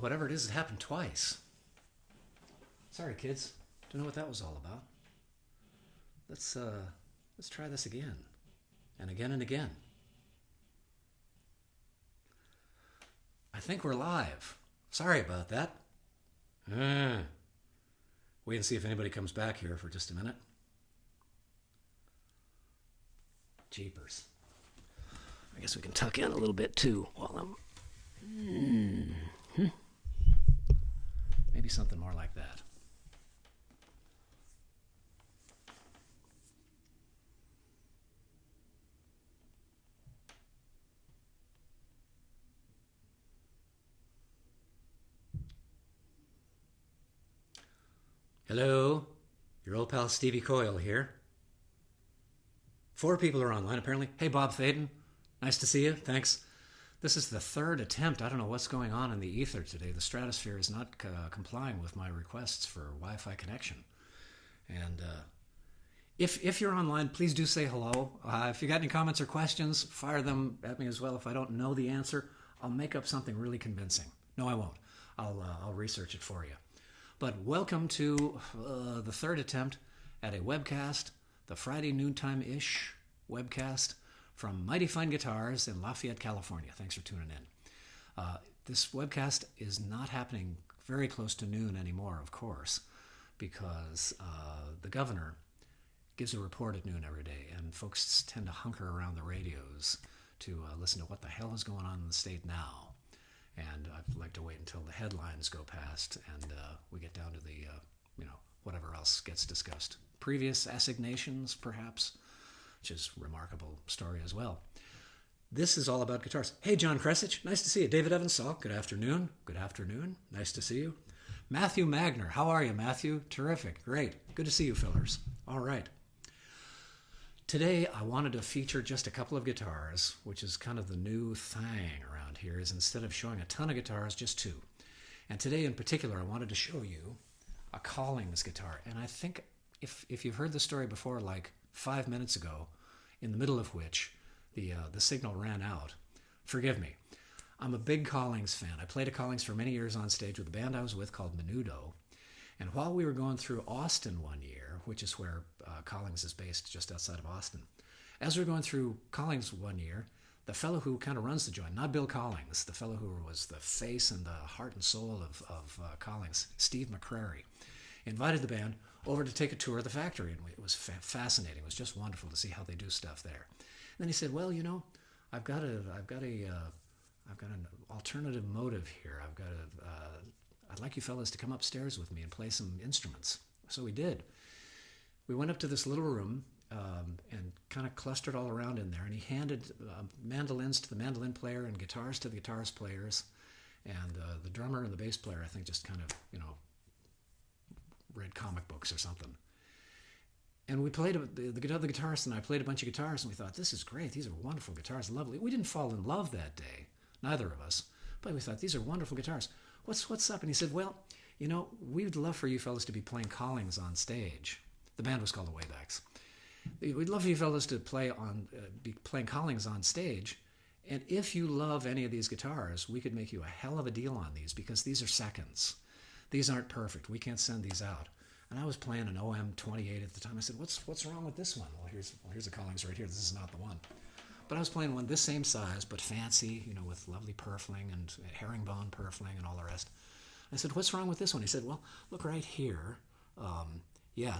whatever it is, it happened twice. Sorry, kids. Don't know what that was all about. Let's try this again. And again and again. I think we're live. Sorry about that. Wait and see if anybody comes back here for just a minute. Jeepers. I guess we can tuck in a little bit too while I'm... Maybe something more like that. Hello, your old pal Stevie Coyle here. 4 people are online apparently. Hey, Bob Faden, nice to see you, thanks. This is the 3rd attempt. I don't know what's going on in the ether today. The stratosphere is not complying with my requests for Wi-Fi connection. And if you're online, please do say hello. If you got any comments or questions, fire them at me as well. If I don't know the answer, I'll make up something really convincing. No, I won't. I'll research it for you. But welcome to the 3rd attempt at a webcast, the Friday Noontime-ish webcast from Mighty Fine Guitars in Lafayette, California. Thanks for tuning in. This webcast is not happening very close to noon anymore, of course, because the governor gives a report at noon every day, and folks tend to hunker around the radios to listen to what the hell is going on in the state now. And I'd like to wait until the headlines go past and we get down to the, whatever else gets discussed. Previous assignations, perhaps, which is a remarkable story as well. This is all about guitars. Hey, John Kressich, nice to see you. David Evans Saul, good afternoon. Good afternoon. Nice to see you. Matthew Magner, how are you, Matthew? Terrific. Great. Good to see you, fellers. All right. Today, I wanted to feature just a couple of guitars, which is kind of the new thing around here, is instead of showing a ton of guitars, just 2. And today in particular, I wanted to show you a Collings guitar. And I think if you've heard the story before, like 5 minutes ago, in the middle of which the signal ran out, forgive me. I'm a big Collings fan. I played a Collings for many years on stage with a band I was with called Menudo. And while we were going through Austin one year, which is where Collings is based, just outside of Austin, as we were going through Collings one year, the fellow who kind of runs the joint, not Bill Collings, the fellow who was the face and the heart and soul of Collings, Steve McCrary, invited the band over to take a tour of the factory, and it was fascinating. It was just wonderful to see how they do stuff there. And then he said, "Well, I've got an alternative motive here. I'd like you fellas to come upstairs with me and play some instruments." So we did. We went up to this little room and kind of clustered all around in there, and he handed mandolins to the mandolin player and guitars to the guitarist players, and the drummer and the bass player, I think, just kind of, read comic books or something. And we played, the guitarist and I played a bunch of guitars, and we thought, this is great. These are wonderful guitars, lovely. We didn't fall in love that day, neither of us, but we thought, these are wonderful guitars. What's up? And he said, well, we'd love for you fellas to be playing Collings on stage. The band was called the Waybacks. We'd love for you fellas to be playing Collings on stage. And if you love any of these guitars, we could make you a hell of a deal on these, because these are seconds. These aren't perfect. We can't send these out. And I was playing an OM28 at the time. I said, what's wrong with this one? Well, here's a Collings right here. This is not the one. But I was playing one this same size, but fancy, with lovely purfling and herringbone purfling and all the rest. I said, what's wrong with this one? He said, well, look right here.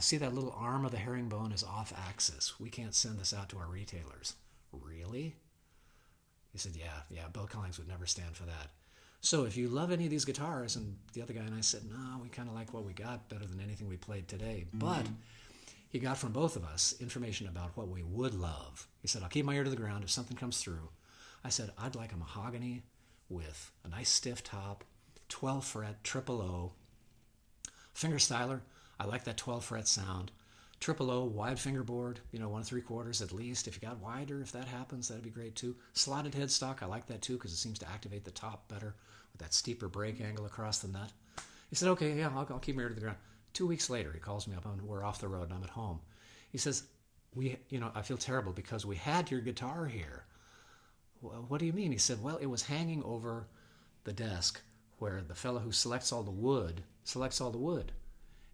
See that little arm of the herringbone is off axis. We can't send this out to our retailers. Really? He said, yeah, Bill Collings would never stand for that. So if you love any of these guitars, and the other guy and I said, no, we kind of like what we got better than anything we played today. But he got from both of us information about what we would love. He said, I'll keep my ear to the ground if something comes through. I said, I'd like a mahogany with a nice stiff top, 12 fret, triple O, finger styler. I like that 12 fret sound. Triple O, wide fingerboard, 1 3/4 at least. If you got wider, if that happens, that'd be great too. Slotted headstock, I like that too, because it seems to activate the top better with that steeper break angle across the nut. He said, okay, yeah, I'll keep my ear to the ground. 2 weeks later, he calls me up, and we're off the road, and I'm at home. He says, I feel terrible because we had your guitar here. What do you mean? He said, well, it was hanging over the desk where the fellow who selects all the wood.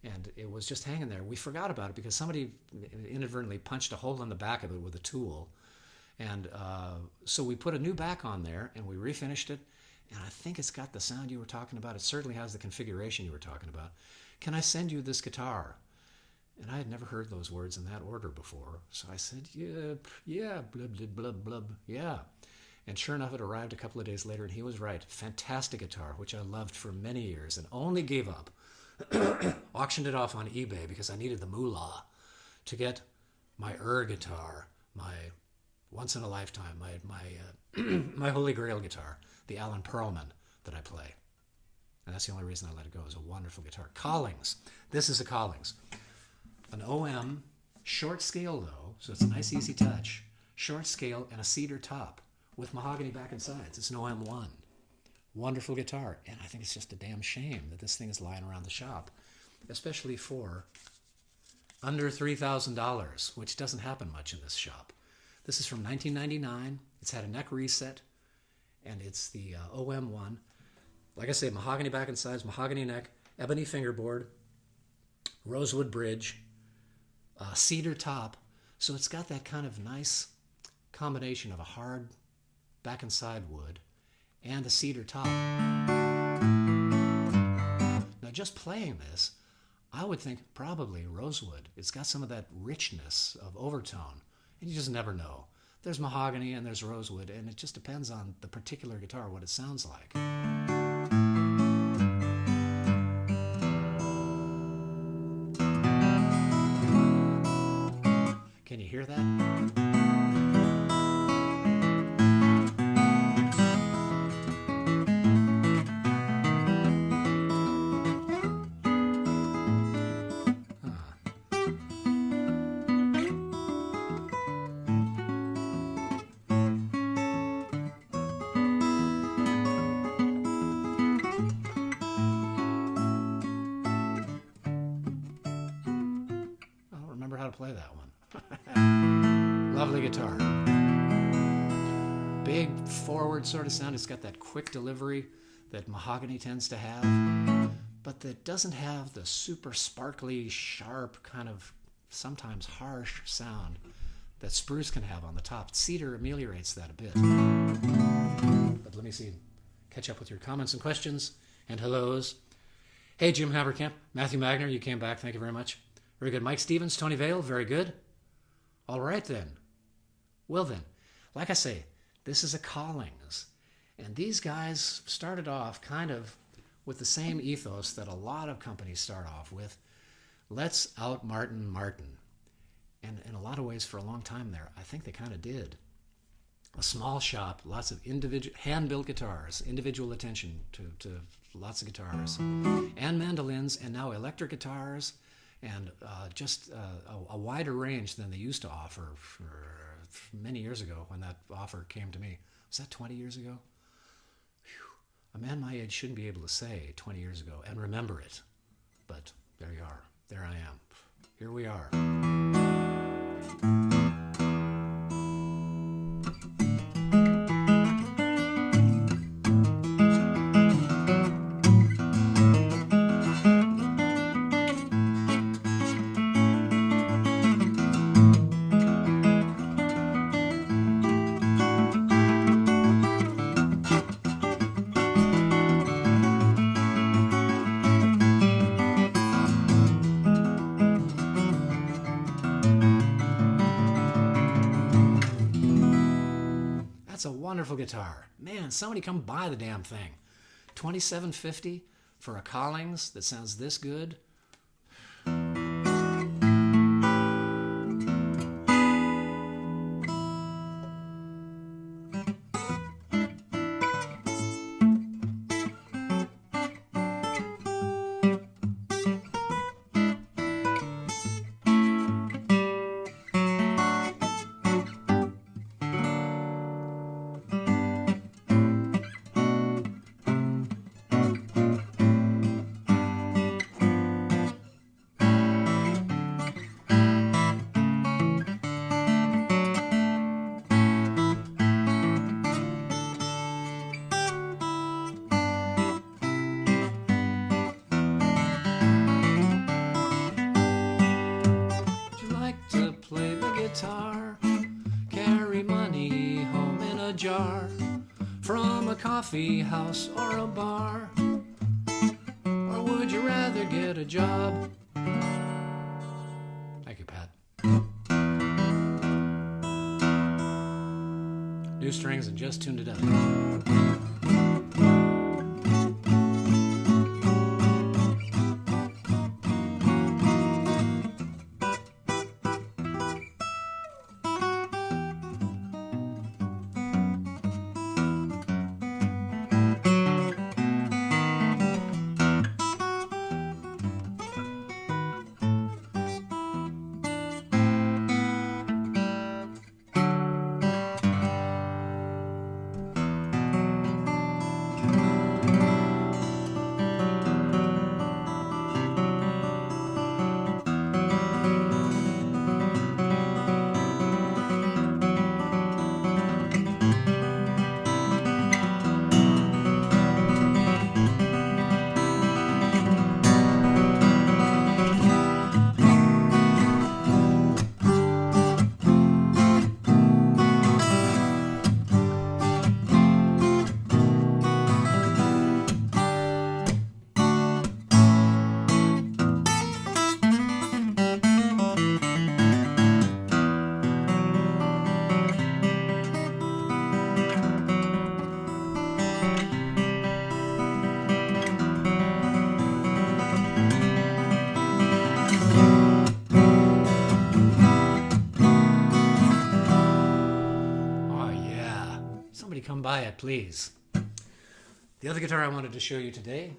And it was just hanging there. We forgot about it because somebody inadvertently punched a hole in the back of it with a tool. And so we put a new back on there, and we refinished it. And I think it's got the sound you were talking about. It certainly has the configuration you were talking about. Can I send you this guitar? And I had never heard those words in that order before. So I said, yeah, blub, blub, blub, blub, yeah. And sure enough, it arrived a couple of days later, and he was right. Fantastic guitar, which I loved for many years and only gave up. Auctioned it off on eBay because I needed the moolah to get my guitar, my once in a lifetime, my holy grail guitar, the Alan Perlman that I play. And that's the only reason I let it go. It's a wonderful guitar. Collings. This is a Collings. An OM, short scale though, so it's a nice easy touch. Short scale and a cedar top with mahogany back and sides. It's an OM1. Wonderful guitar. And I think it's just a damn shame that this thing is lying around the shop, especially for under $3,000, which doesn't happen much in this shop. This is from 1999. It's had a neck reset, and it's the OM1. Like I say, mahogany back and sides, mahogany neck, ebony fingerboard, rosewood bridge, cedar top. So it's got that kind of nice combination of a hard back and side wood and a cedar top. Now, just playing this, I would think probably rosewood. It's got some of that richness of overtone, and you just never know. There's mahogany and there's rosewood, and it just depends on the particular guitar, what it sounds like. Can you hear that? Play that one. Lovely guitar. Big forward sort of sound. It's got that quick delivery that mahogany tends to have, but that doesn't have the super sparkly, sharp, kind of sometimes harsh sound that spruce can have on the top. Cedar ameliorates that a bit. But let me see. Catch up with your comments and questions and hellos. Hey, Jim Haverkamp, Matthew Magner, you came back. Thank you very much. Very good. Mike Stevens, Tony Vale, very good. All right, then. Well, then, like I say, this is a Collings. And these guys started off kind of with the same ethos that a lot of companies start off with. Let's out Martin. And in a lot of ways, for a long time there, I think they kind of did. A small shop, lots of individual hand-built guitars, individual attention to lots of guitars, and mandolins, and now electric guitars, and just a wider range than they used to offer for many years ago when that offer came to me. Was that 20 years ago? Whew. A man my age shouldn't be able to say 20 years ago and remember it. But there you are. There I am. Here we are. That's a wonderful guitar. Man, somebody come buy the damn thing. $27.50 for a Collings that sounds this good. a jar from a coffee house or a bar? Or would you rather get a job? Thank you, Pat. New strings and just tuned it up. Come by it, please. The other guitar I wanted to show you today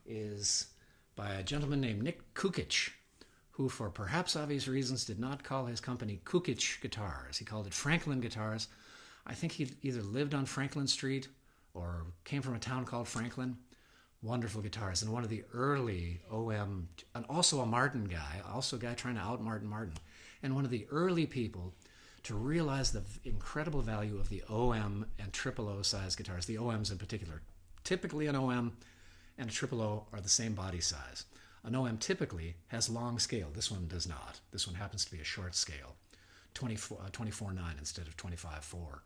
is by a gentleman named Nick Kukic, who, for perhaps obvious reasons, did not call his company Kukic Guitars. He called it Franklin Guitars. I think he either lived on Franklin Street or came from a town called Franklin. Wonderful guitars, and one of the early OM, and also a Martin guy, also a guy trying to out Martin, and one of the early people to realize the incredible value of the OM and triple O size guitars, the OMs in particular. Typically an OM and a triple O are the same body size. An OM typically has long scale. This one does not. This one happens to be a short scale, 24/9 instead of 25/4.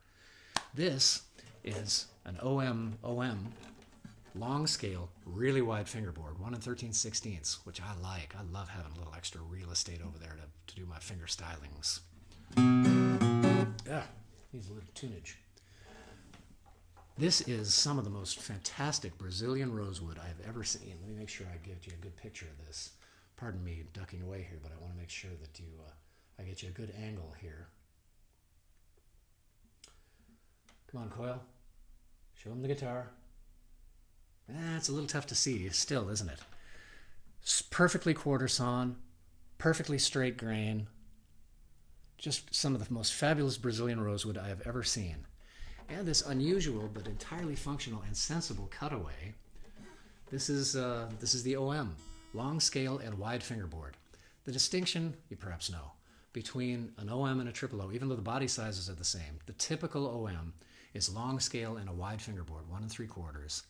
This is an OM, long scale, really wide fingerboard, 1 13/16, which I like. I love having a little extra real estate over there to do my finger stylings. Yeah, needs a little tunage. This is some of the most fantastic Brazilian rosewood I've ever seen. Let me make sure I give you a good picture of this. Pardon me ducking away here, but I want to make sure that I get you a good angle here. Come on, Coil. Show him the guitar. It's a little tough to see still, isn't it? It's perfectly quarter-sawn, perfectly straight grain. Just some of the most fabulous Brazilian rosewood I have ever seen. And this unusual but entirely functional and sensible cutaway. This is the OM, long scale and wide fingerboard. The distinction, you perhaps know, between an OM and a triple O, even though the body sizes are the same, the typical OM is long scale and a wide fingerboard, 1 3/4,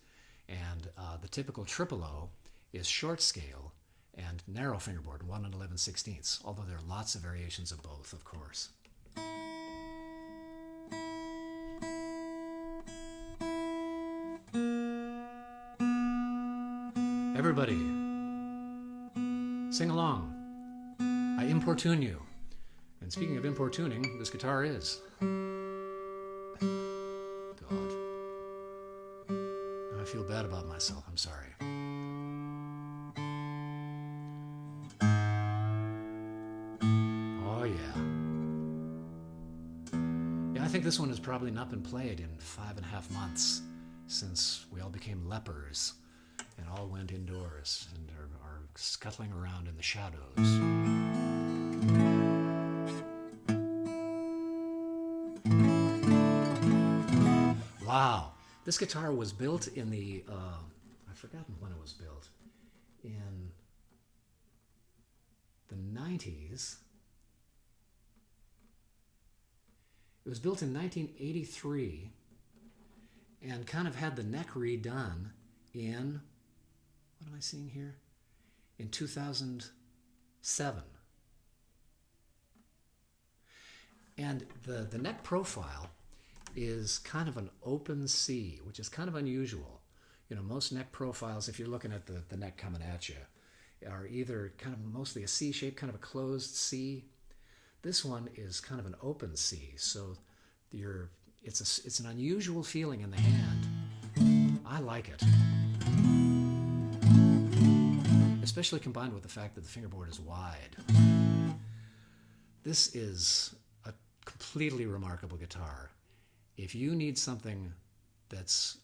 and the typical triple O is short scale and narrow fingerboard, 1 11/16, although there are lots of variations of both, of course. Everybody, sing along. I importune you. And speaking of importuning, this guitar is. God. I feel bad about myself, I'm sorry. I think this one has probably not been played in 5.5 months since we all became lepers and all went indoors and are scuttling around in the shadows. Wow. This guitar was built in the, I've forgotten when it was built, in the 90s. It was built in 1983 and kind of had the neck redone in, what am I seeing here? In 2007. And the neck profile is kind of an open C, which is kind of unusual. Most neck profiles, if you're looking at the neck coming at you, are either kind of mostly a C shape, kind of a closed C. This one is kind of an open C, so it's an unusual feeling in the hand. I like it. Especially combined with the fact that the fingerboard is wide. This is a completely remarkable guitar. If you need something that's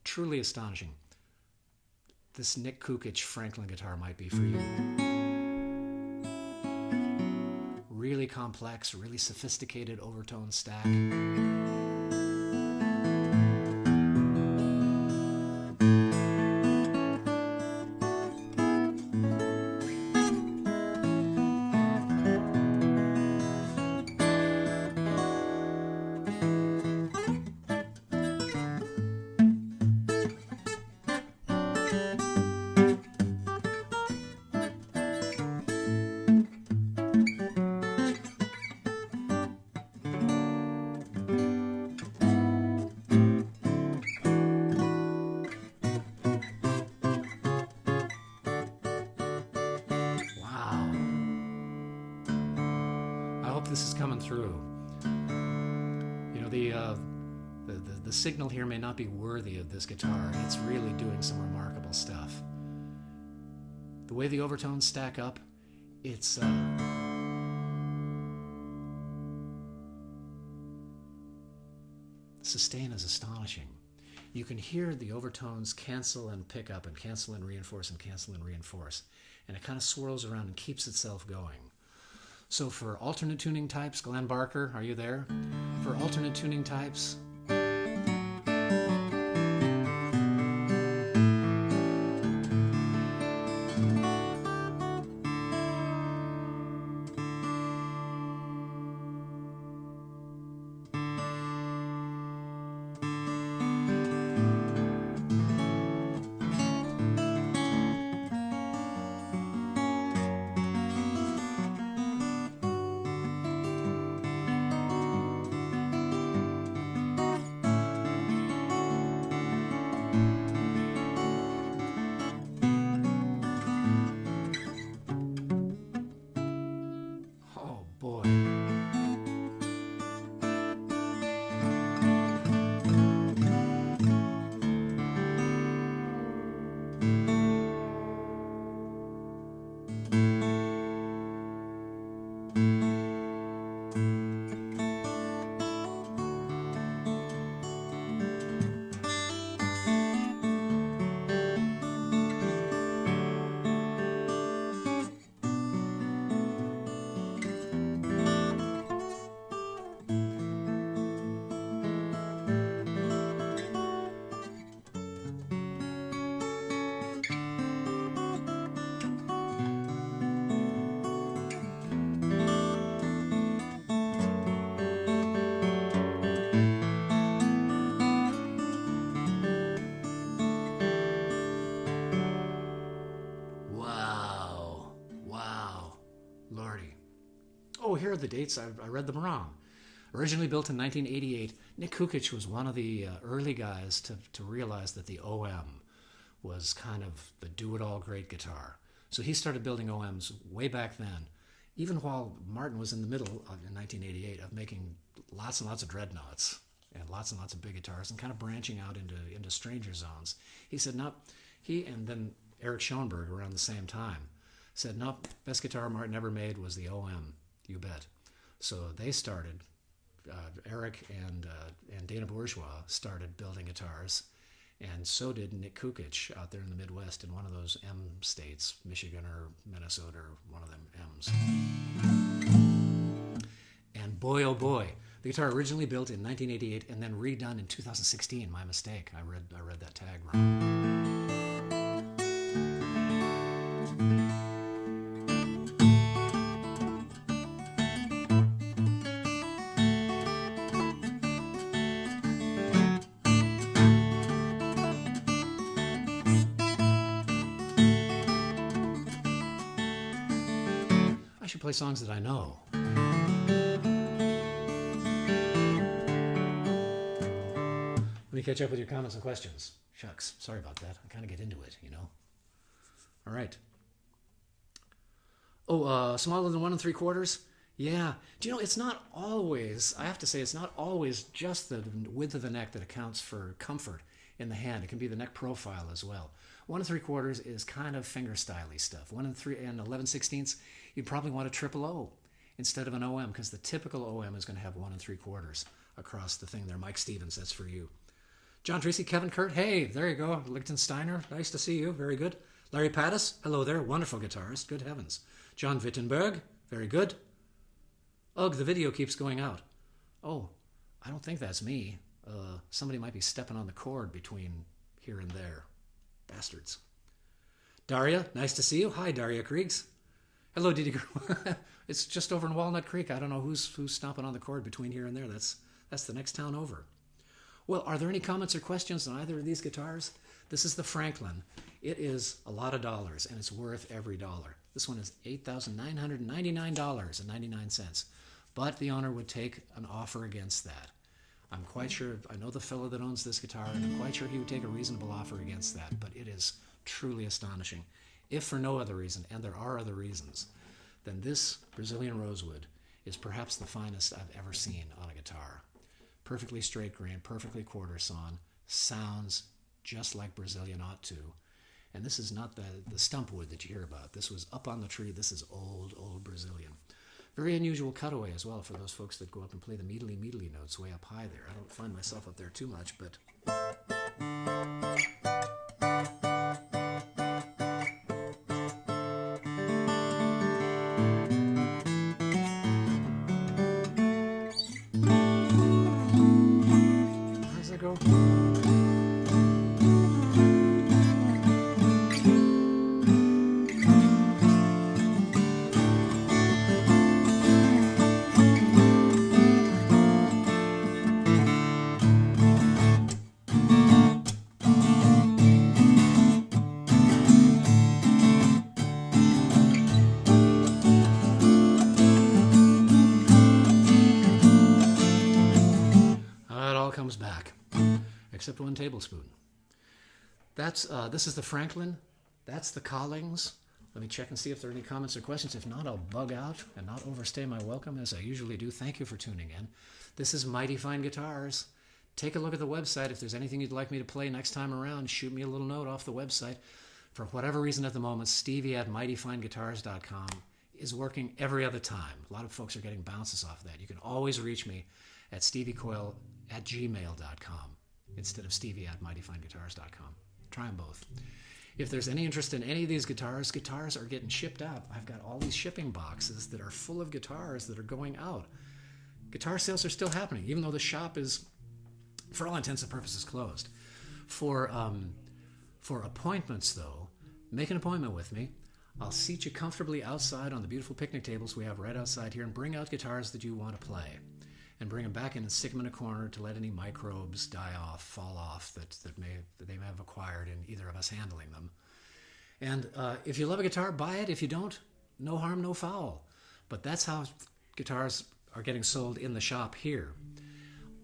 truly astonishing, this Nick Kukic Franklin guitar might be for you. Really complex, really sophisticated overtone stack. This is coming through. The signal here may not be worthy of this guitar. It's really doing some remarkable stuff. The way the overtones stack up, it's sustain is astonishing. You can hear the overtones cancel and pick up and cancel and reinforce and cancel and reinforce, and it kind of swirls around and keeps itself going. So for alternate tuning types, Glenn Barker, are you there? For alternate tuning types, here are the dates. I read them wrong. Originally built in 1988, Nick Kukic was one of the early guys to realize that the OM was kind of the do-it-all great guitar. So he started building OMs way back then, even while Martin was in the middle in 1988 of making lots and lots of dreadnoughts and lots of big guitars and kind of branching out into stranger zones. He said, no, he and then Eric Schoenberg around the same time said, no, best guitar Martin ever made was the OM. You bet. So they started, Eric and Dana Bourgeois started building guitars, and so did Nick Kukic out there in the Midwest in one of those M states, Michigan or Minnesota or one of them M's. And boy, oh boy, the guitar originally built in 1988 and then redone in 2016. My mistake. I read that tag wrong. Play songs that I know. me catch up with your comments and questions. Shucks, sorry about that. I kind of get into it, you know. All right. Oh, smaller than 1 3/4? Yeah. Do you know, it's not always, I have to say, it's not always just the width of the neck that accounts for comfort in the hand. It can be the neck profile as well. 1 3/4 is kind of finger styly stuff. 1 11/16, you'd probably want a triple O instead of an OM, because the typical OM is going to have 1 3/4 across the thing there. Mike Stevens, that's for you. John Tracy, Kevin Kurt, hey, there you go. Lichtensteiner, nice to see you. Very good. Larry Pattis, hello there. Wonderful guitarist. Good heavens. John Wittenberg, very good. Ugh, the video keeps going out. Oh, I don't think that's me. Somebody might be stepping on the cord between here and there. Bastards. Daria, nice to see you. Hi, Daria Kriegs. Hello, Didi. It's just over in Walnut Creek. I don't know who's stomping on the cord between here and there. That's the next town over. Well, are there any comments or questions on either of these guitars? This is the Franklin. It is a lot of dollars, and it's worth every dollar. This one is $8,999.99. But the owner would take an offer against that. I'm quite sure, I know the fellow that owns this guitar, and I'm quite sure he would take a reasonable offer against that. But it is truly astonishing. If for no other reason, and there are other reasons, then this Brazilian rosewood is perhaps the finest I've ever seen on a guitar. Perfectly straight grain, perfectly quarter-sawn, sounds just like Brazilian ought to. And this is not the stump wood that you hear about. This was up on the tree. This is old Brazilian. Very unusual cutaway as well for those folks that go up and play the meedly notes way up high there. I don't find myself up there too much, but... How does that go? Back, except 1 tablespoon. This is the Franklin. That's the Collings. Let me check and see if there are any comments or questions. If not, I'll bug out and not overstay my welcome as I usually do. Thank you for tuning in. This is Mighty Fine Guitars. Take a look at the website. If there's anything you'd like me to play next time around, shoot me a little note off the website. For whatever reason at the moment, Stevie@mightyfineguitars.com is working every other time. A lot of folks are getting bounces off of that. You can always reach me at steviecoyle@gmail.com instead of Stevie@mightyfineguitars.com. Try them both. If there's any interest in any of these guitars are getting shipped out. I've got all these shipping boxes that are full of guitars that are going out. Guitar sales are still happening, even though the shop is, for all intents and purposes, closed. For appointments, though, make an appointment with me. I'll seat you comfortably outside on the beautiful picnic tables we have right outside here and bring out guitars that you want to play. And bring them back in and stick them in a corner to let any microbes die off, fall off, that they may have acquired in either of us handling them. And if you love a guitar, buy it. If you don't, no harm, no foul. But that's how guitars are getting sold in the shop here.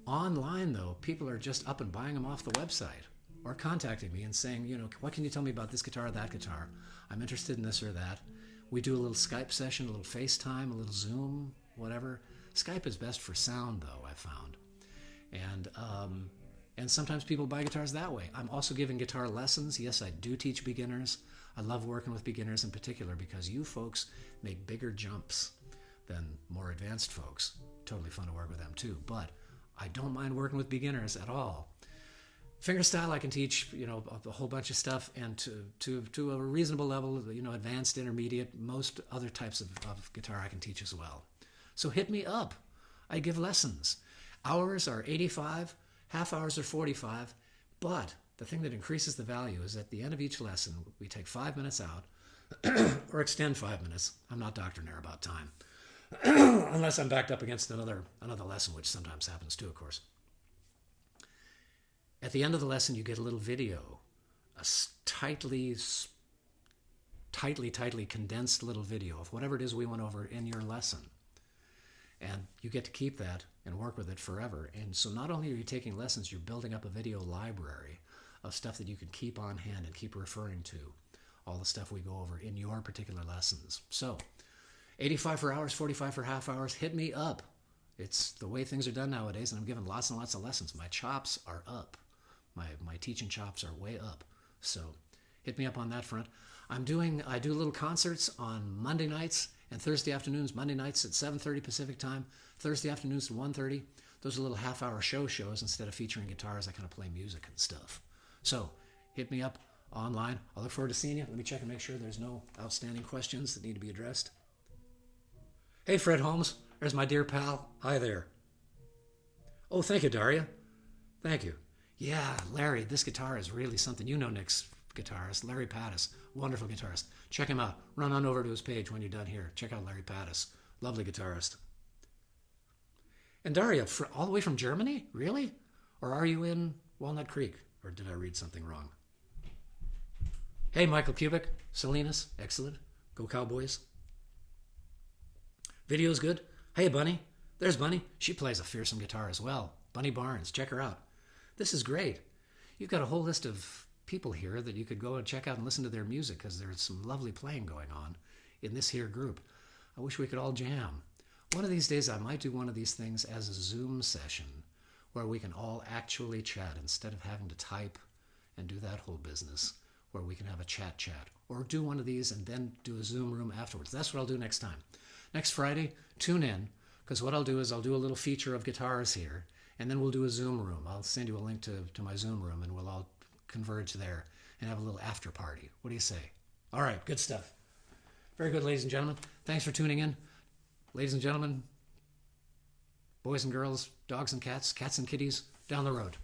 Online, though, people are just up and buying them off the website or contacting me and saying, you know, what can you tell me about this guitar or that guitar? I'm interested in this or that. We do a little Skype session, a little FaceTime, a little Zoom, whatever. Skype is best for sound, though, I've found. And sometimes people buy guitars that way. I'm also giving guitar lessons. Yes, I do teach beginners. I love working with beginners in particular because you folks make bigger jumps than more advanced folks. Totally fun to work with them, too. But I don't mind working with beginners at all. Fingerstyle, I can teach, you know, a whole bunch of stuff, and to a reasonable level, you know, advanced, intermediate, most other types of guitar I can teach as well. So hit me up. I give lessons. Hours are 85, half hours are 45, but the thing that increases the value is at the end of each lesson, we take 5 minutes out, or extend 5 minutes. I'm not doctrinaire about time, unless I'm backed up against another lesson, which sometimes happens too, of course. At the end of the lesson, you get a little video, a tightly condensed little video of whatever it is we went over in your lesson. And you get to keep that and work with it forever. And so not only are you taking lessons, you're building up a video library of stuff that you can keep on hand and keep referring to. All the stuff we go over in your particular lessons. So, 85 for hours, 45 for half hours, hit me up. It's the way things are done nowadays, and I'm giving lots and lots of lessons. My chops are up. My teaching chops are way up. So, hit me up on that front. I do little concerts on Monday nights and Thursday afternoons. Monday nights at 7:30 Pacific time, Thursday afternoons at 1:30. Those are little half-hour shows. Instead of featuring guitars, I kind of play music and stuff. So, hit me up online. I'll look forward to seeing you. Let me check and make sure there's no outstanding questions that need to be addressed. Hey, Fred Holmes. There's my dear pal. Hi there. Oh, thank you, Daria. Thank you. Yeah, Larry, this guitar is really something. You know Nick's guitarist, Larry Pattis. Wonderful guitarist. Check him out. Run on over to his page when you're done here. Check out Larry Pattis. Lovely guitarist. And Daria, all the way from Germany? Really? Or are you in Walnut Creek? Or did I read something wrong? Hey, Michael Kubik, Salinas, excellent. Go Cowboys. Video's good. Hey, Bunny. There's Bunny. She plays a fearsome guitar as well. Bunny Barnes, check her out. This is great. You've got a whole list of people here that you could go and check out and listen to their music because there's some lovely playing going on in this here group. I wish we could all jam. One of these days I might do one of these things as a Zoom session where we can all actually chat instead of having to type and do that whole business, where we can have a chat, or do one of these and then do a Zoom room afterwards. That's what I'll do next time. Next Friday, tune in, because what I'll do is I'll do a little feature of guitars here, and then we'll do a Zoom room. I'll send you a link to my Zoom room, and we'll all converge there and have a little after party. What do you say? All right, good stuff. Very good, ladies and gentlemen. Thanks for tuning in. Ladies and gentlemen, boys and girls, dogs and cats, cats and kitties, down the road.